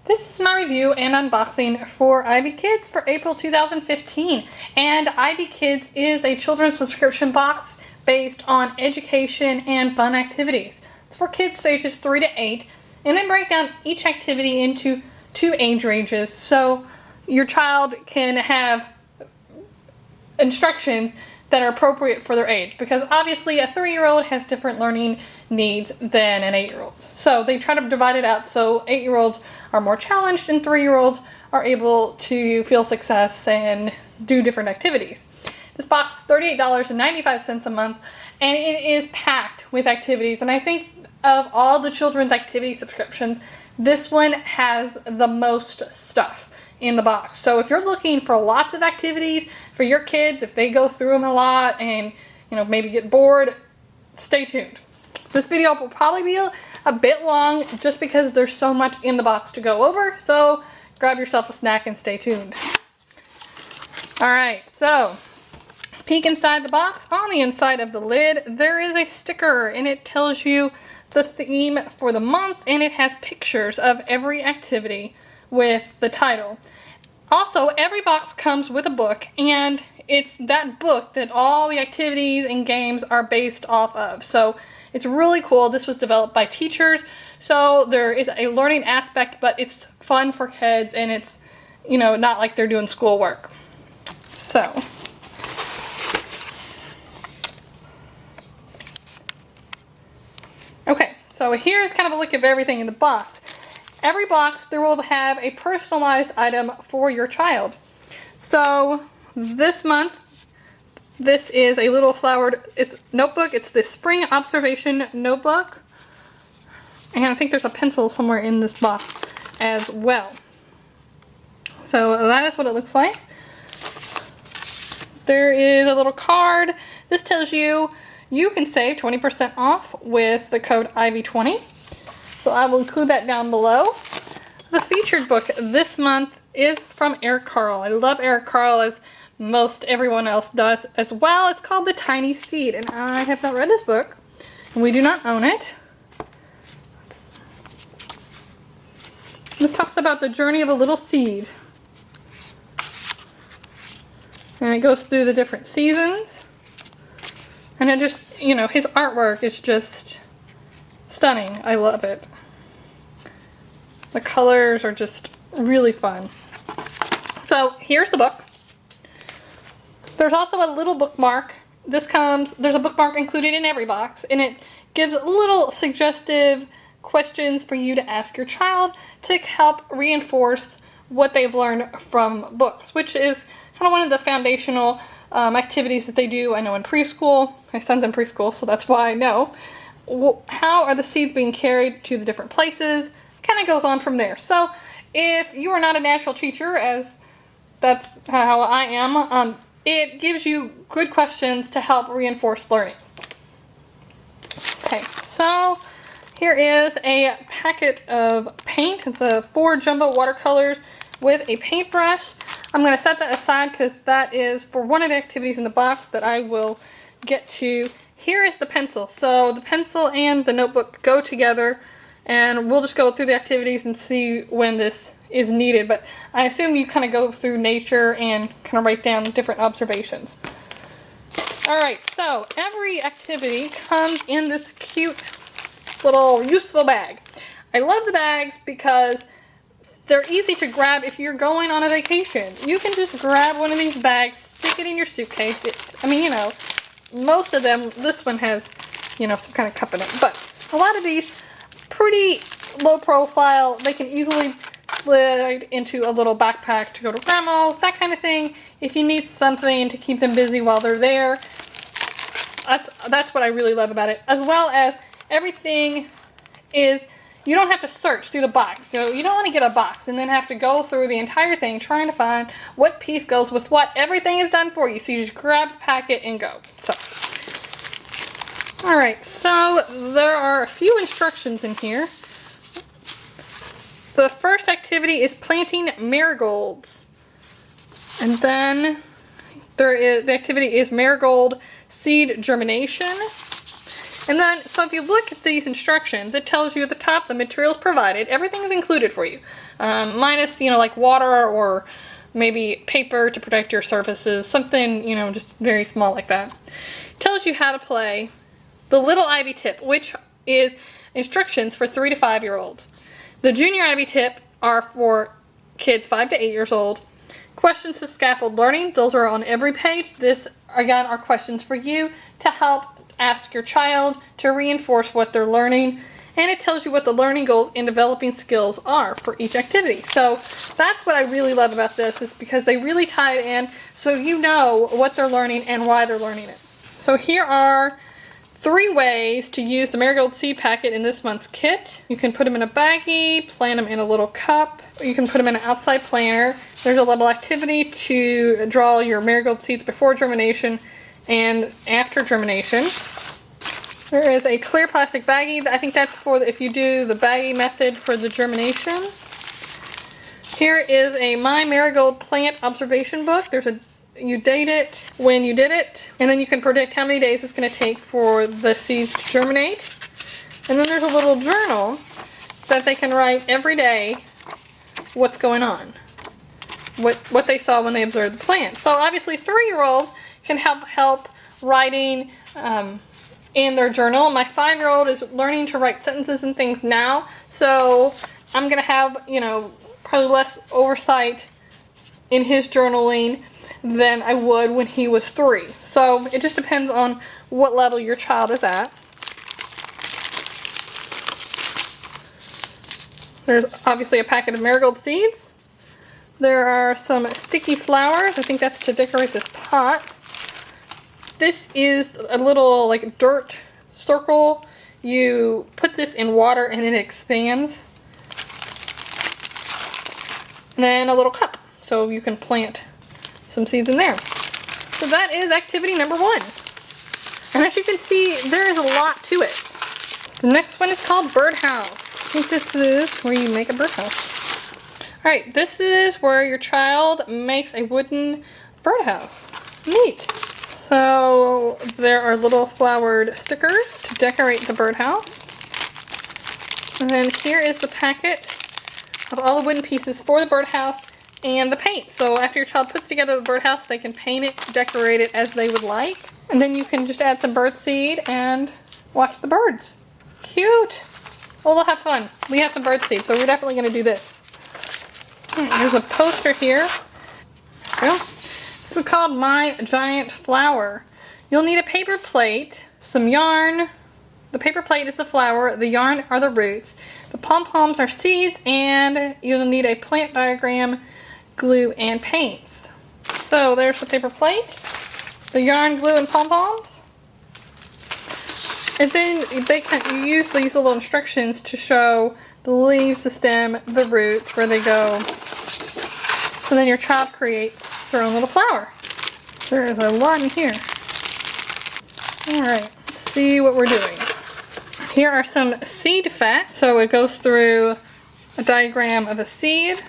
This is my review and unboxing for Ivy Kids for April 2015. And Ivy Kids is a children's subscription box based on education and fun activities. It's for kids ages 3 to 8, and then break down each activity into 2 age ranges so your child can have instructions that are appropriate for their age, because obviously a 3-year-old has different learning needs than an 8-year-old. So they try to divide it out so 8-year-olds are more challenged and 3-year-olds are able to feel success and do different activities. This box is $38.95 a month, and it is packed with activities. And I think of all the children's activity subscriptions, this one has the most stuff in the box. So if you're looking for lots of activities for your kids, if they go through them a lot and maybe get bored, stay tuned. This video will probably be a bit long just because there's so much in the box to go over, so grab yourself a snack and stay tuned. Alright, so peek inside the box. On the inside of the lid there is a sticker, and it tells you the theme for the month, and it has pictures of every activity with the title. Also, every box comes with a book, and it's that book that all the activities and games are based off of. So it's really cool. This was developed by teachers, so there is a learning aspect, but it's fun for kids, and it's not like they're doing schoolwork. So okay, so here's kind of a look of everything in the box. Every box, there will have a personalized item for your child. So this month, this is a little flowered notebook. It's the Spring Observation Notebook. And I think there's a pencil somewhere in this box as well. So that is what it looks like. There is a little card. This tells you can save 20% off with the code IVY20. So I will include that down below. The featured book this month is from Eric Carle. I love Eric Carle, as most everyone else does as well. It's called The Tiny Seed, and I have not read this book, and we do not own it. This talks about the journey of a little seed. And it goes through the different seasons. And it just, his artwork is just stunning. I love it. The colors are just really fun. So here's the book. There's also a little bookmark. There's a bookmark included in every box, and it gives little suggestive questions for you to ask your child to help reinforce what they've learned from books, which is kind of one of the foundational activities that they do. I know in preschool. My son's in preschool, so that's why I know. How are the seeds being carried to the different places? Kind of goes on from there. So if you are not a natural teacher, as that's how I am, it gives you good questions to help reinforce learning. Okay, so here is a packet of paint. It's 4 jumbo watercolors with a paintbrush. I'm going to set that aside because that is for one of the activities in the box that I will get to. Here is the pencil. So the pencil and the notebook go together, and we'll just go through the activities and see when this is needed. But I assume you kind of go through nature and kind of write down different observations. Alright, so every activity comes in this cute little useful bag. I love the bags because they're easy to grab if you're going on a vacation. You can just grab one of these bags, stick it in your suitcase. Most of them, this one has, some kind of cup in it. But a lot of these, pretty low profile. They can easily slide into a little backpack to go to grandma's, that kind of thing. If you need something to keep them busy while they're there, that's what I really love about it. As well as everything is, you don't have to search through the box. You don't want to get a box and then have to go through the entire thing trying to find what piece goes with what. Everything is done for you, so you just grab the packet and go. So, alright, so there are a few instructions in here. The first activity is planting marigolds. And then the activity is marigold seed germination. And then, so if you look at these instructions, it tells you at the top the materials provided. Everything is included for you. Minus, like water or maybe paper to protect your surfaces. Something, just very small like that. It tells you how to play the Little Ivy Tip, which is instructions for 3 to 5-year-olds. The Junior Ivy Tip are for kids 5 to 8 years old. Questions to Scaffold Learning, those are on every page. This, again, are questions for you to help ask your child to reinforce what they're learning. And it tells you what the learning goals and developing skills are for each activity. So that's what I really love about this, is because they really tie it in so you know what they're learning and why they're learning it. So here are 3 ways to use the Marigold seed packet in this month's kit. You can put them in a baggie, plant them in a little cup, or you can put them in an outside planter. There's a little activity to draw your marigold seeds before germination and after germination. There is a clear plastic baggie. I think that's for if you do the baggie method for the germination. Here is a My Marigold Plant Observation Book. You date it when you did it, and then you can predict how many days it's going to take for the seeds to germinate. And then there's a little journal that they can write every day what's going on, what they saw when they observed the plant. So obviously 3-year-olds can help writing in their journal. My 5-year-old is learning to write sentences and things now, so I'm going to have, probably less oversight in his journaling than I would when he was 3. So it just depends on what level your child is at. There's obviously a packet of marigold seeds. There are some sticky flowers. I think that's to decorate this pot. This is a little dirt circle. You put this in water and it expands. And then a little cup, so you can plant some seeds in there. So that is activity number 1. And as you can see, there is a lot to it. The next one is called Birdhouse. I think this is where you make a birdhouse. Alright, this is where your child makes a wooden birdhouse. Neat. So there are little flowered stickers to decorate the birdhouse. And then here is the packet of all the wooden pieces for the birdhouse and the paint. So after your child puts together the birdhouse, they can paint it, decorate it as they would like. And then you can just add some bird seed and watch the birds. Cute! Well, they'll have fun. We have some bird seed, so we're definitely going to do this. There's a poster here. There we go. This is called My Giant Flower. You'll need a paper plate, some yarn. The paper plate is the flower, the yarn are the roots. The pom-poms are seeds, and you'll need a plant diagram, glue, and paints. So there's the paper plate, the yarn, glue, and pom-poms. And then you use these little instructions to show the leaves, the stem, the roots, where they go. So then your child creates their own little flower. There is a lot in here. Alright, let's see what we're doing. Here are some seed facts. So it goes through a diagram of a seed.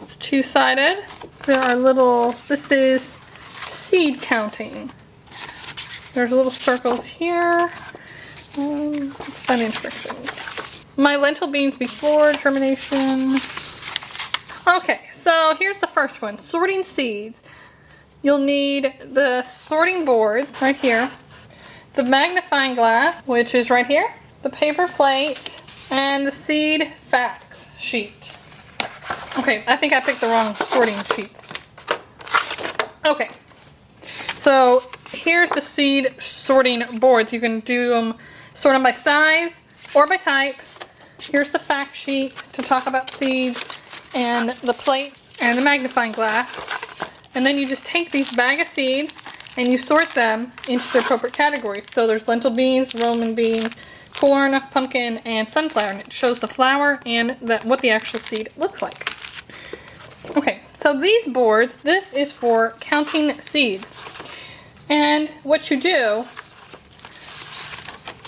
It's 2-sided. There are this is seed counting. There's little circles here. Let's find instructions. My lentil beans before germination. Okay, so here's the first one, sorting seeds. You'll need the sorting board right here, the magnifying glass, which is right here, the paper plate, and the seed facts sheet. Okay, I think I picked the wrong sorting sheets. Okay, so here's the seed sorting boards. You can do them, sort them by size or by type. Here's the fact sheet to talk about seeds, and the plate and the magnifying glass. And then you just take these bag of seeds and you sort them into their appropriate categories. So there's lentil beans, Roman beans, corn, pumpkin, and sunflower. And it shows the flower and what the actual seed looks like. Okay, so these boards, this is for counting seeds. And what you do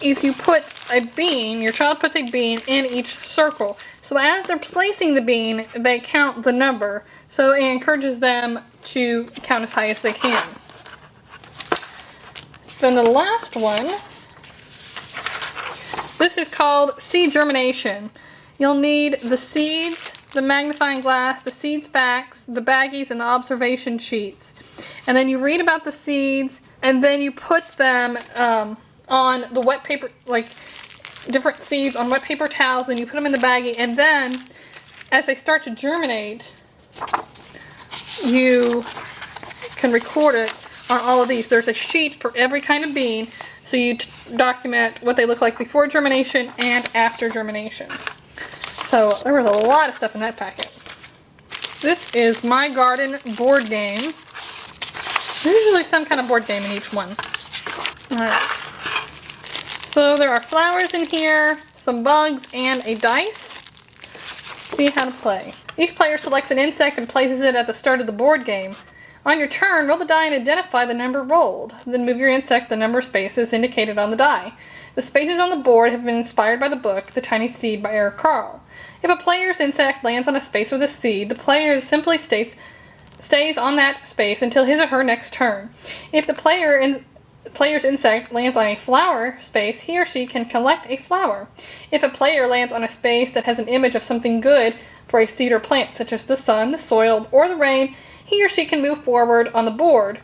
is you put a bean, your child puts a bean in each circle. So as they're placing the bean, they count the number. So it encourages them to count as high as they can. Then the last one This is called seed germination. You'll need the seeds, the magnifying glass, the seeds packs, the baggies, and the observation sheets. And then you read about the seeds, and then you put them on the wet paper, like different seeds on wet paper towels, and you put them in the baggie. And then, as they start to germinate, you can record it on all of these. There's a sheet for every kind of bean, so you document what they look like before germination and after germination. So there was a lot of stuff in that packet. This is My Garden board game. There's usually some kind of board game in each one. Alright. So there are flowers in here, some bugs, and a dice. See how to play. Each player selects an insect and places it at the start of the board game. On your turn, roll the die and identify the number rolled. Then move your insect to the number of spaces indicated on the die. The spaces on the board have been inspired by the book, The Tiny Seed by Eric Carle. If a player's insect lands on a space with a seed, the player simply stays on that space until his or her next turn. If the player's insect lands on a flower space, he or she can collect a flower. If a player lands on a space that has an image of something good for a seed or plant, such as the sun, the soil, or the rain, he or she can move forward on the board.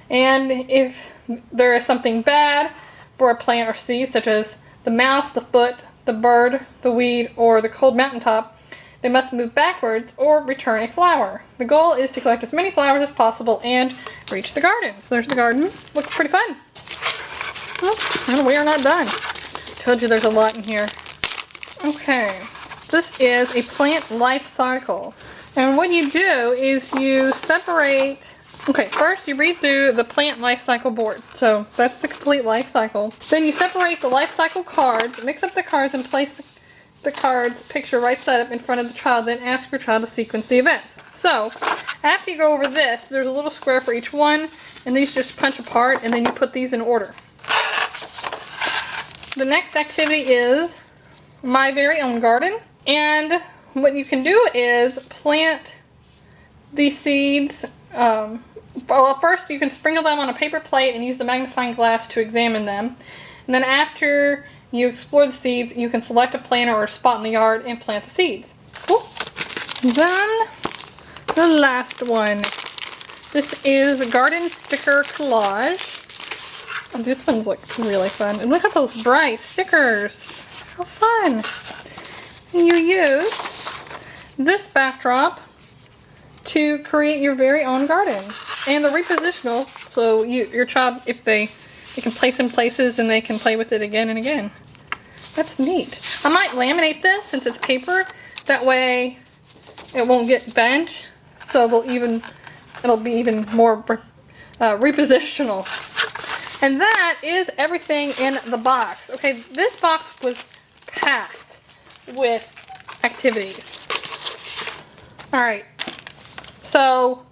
And if there is something bad for a plant or seed, such as the mouse, the foot, the bird, the weed, or the cold mountaintop, they must move backwards or return a flower. The goal is to collect as many flowers as possible and reach the garden. So there's the garden. Looks pretty fun. Well, and we are not done. Told you there's a lot in here. Okay, this is a plant life cycle. And what you do is you separate. Okay, first you read through the plant life cycle board. So that's the complete life cycle. Then you separate the life cycle cards, mix up the cards, and place the card's picture right side up in front of the child. Then ask your child to sequence the events. So after you go over this, there's a little square for each one, and these just punch apart, and then you put these in order. The next activity is My Very Own Garden. And what you can do is plant these seeds. Well, first you can sprinkle them on a paper plate and use the magnifying glass to examine them. And then after you explore the seeds, you can select a planter or a spot in the yard and plant the seeds. Cool. Then the last one. This is a garden sticker collage. Oh, this one's like really fun. And look at those bright stickers. How fun. And you use this backdrop to create your very own garden. And the repositional, so your child, if they can place in places and they can play with it again and again. That's neat. I might laminate this since it's paper. That way it won't get bent. So it'll be even more repositional. And that is everything in the box. Okay, this box was packed with activities. Alright, so,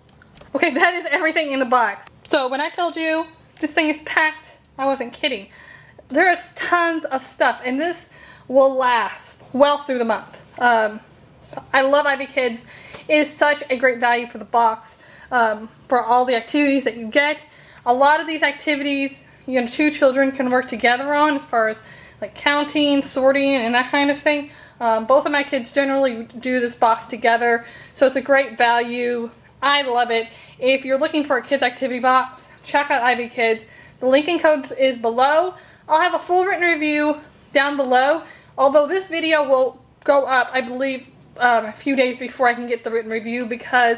okay, that is everything in the box. So when I told you this thing is packed, I wasn't kidding. There is tons of stuff, and this will last well through the month. I love Ivy Kids. It is such a great value for the box, for all the activities that you get. A lot of these activities, you know, 2 children can work together on as far as like counting, sorting, and that kind of thing. Both of my kids generally do this box together, so it's a great value. I love it. If you're looking for a kids activity box, check out Ivy Kids. The link and code is below. I'll have a full written review down below, although this video will go up, I believe, a few days before I can get the written review, because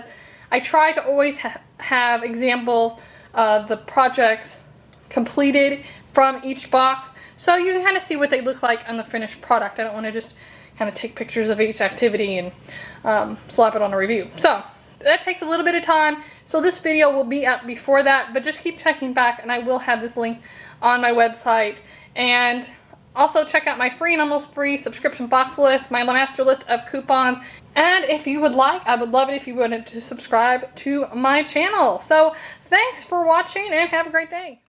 I try to always have examples of the projects completed from each box, so you can kind of see what they look like on the finished product. I don't want to just kind of take pictures of each activity and slap it on a review. So that takes a little bit of time, so this video will be up before that, but just keep checking back and I will have this link on my website. And also check out my free and almost free subscription box list, my master list of coupons, and if you would like, I would love it if you wanted to subscribe to my channel. So thanks for watching and have a great day.